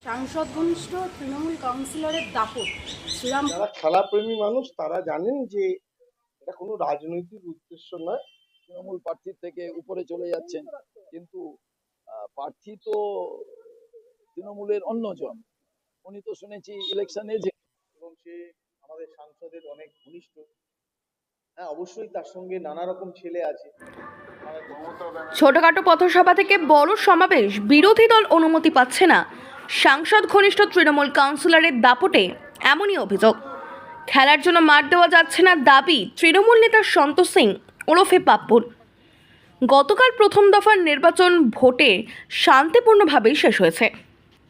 সাংসদ ঘনিষ্ঠ তৃণমূল কাউন্সিলরের দাপট শ্রীরাম। যারা খেলাপ্রেমী মানুষ তারা জানেন যে এটা কোনো রাজনৈতিক উদ্দেশ্য নয়। তৃণমূল প্রার্থীর থেকে উপরে চলে যাচ্ছেন, কিন্তু প্রার্থী তো তৃণমূলের অন্যজন। উনি তো শুনেছি ইলেকশন এজেন্ট এবং সে আমাদের সাংসদের অনেক ঘনিষ্ঠ। হ্যাঁ, অবশ্যই তার সঙ্গে নানা রকম ছেলে আছে। ছোটখাটো পথসভা থেকে বড় সমাবেশ বিরোধী দল অনুমতি পাচ্ছে না। সাংসদ ঘনিষ্ঠ তৃণমূল কাউন্সিলরের দাপটে এমনই অভিযোগ। খেলার জন্য মাঠ দেওয়া যাচ্ছে না দাবি তৃণমূল নেতা সন্তোষ সিং ওরফে পাপ্পুর। গতকাল প্রথম দফার নির্বাচন ভোটে শান্তিপূর্ণভাবেই শেষ হয়েছে।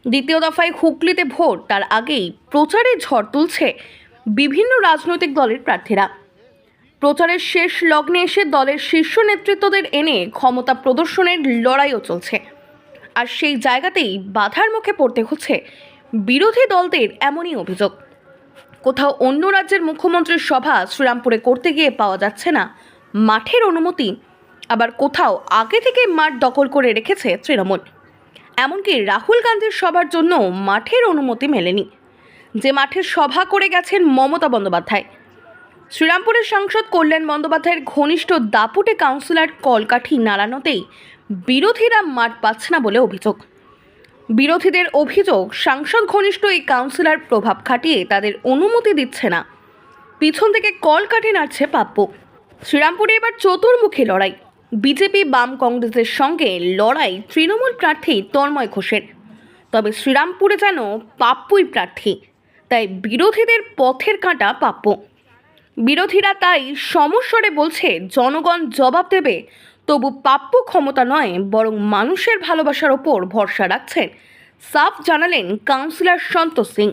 দ্বিতীয় দফায় হুগলিতে ভোট, তার আগেই প্রচারে ঝড় তুলছে বিভিন্ন রাজনৈতিক দলের প্রার্থীরা। প্রচারের শেষ লগ্নে এসে দলের শীর্ষ নেতৃত্বদের এনে ক্ষমতা প্রদর্শনের লড়াইও চলছে। আর সেই জায়গাতেই বাধার মুখে পড়তে হচ্ছে বিরোধী দলদের। এমনই অভিযোগ, কোথাও অন্য রাজ্যের মুখ্যমন্ত্রীর সভা শ্রীরামপুরে করতে গিয়ে পাওয়া যাচ্ছে না মাঠের অনুমতি, আবার কোথাও আগে থেকে মাঠ দখল করে রেখেছে তৃণমূল। এমনকি রাহুল গান্ধীর সভার জন্য মাঠের অনুমতি মেলেনি, যে মাঠে সভা করে গেছেন মমতা বন্দ্যোপাধ্যায়। শ্রীরামপুরের সাংসদ কল্যাণ বন্দ্যোপাধ্যায়ের ঘনিষ্ঠ দাপুটে কাউন্সিলর কলকাঠি নাড়ানোতেই বিরোধীরা মাঠ পাচ্ছে না বলে অভিযোগ। বিরোধীদের অভিযোগ, সাংসদ ঘনিষ্ঠ এই কাউন্সিলর প্রভাব খাটিয়ে তাদের অনুমতি দিচ্ছে না। পিছন থেকে কলকাঠি নাড়ছে পাপ্পু। শ্রীরামপুরে এবার চতুর্মুখী লড়াই। বিজেপি বাম কংগ্রেসের সঙ্গে লড়াই তৃণমূল প্রার্থী তন্ময় ঘোষের। তবে শ্রীরামপুরে যেন পাপ্পুই প্রার্থী, তাই বিরোধীদের পথের কাঁটা পাপ্পু। বিরোধীরা তাই সমস্বরে বলছে জনগণ জবাব দেবে, তবু পাপ্পু ক্ষমতা নয় বরং মানুষের ভালোবাসার ওপর ভরসা রাখছেন, সাফ জানালেন কাউন্সিলর সন্তোষ সিং।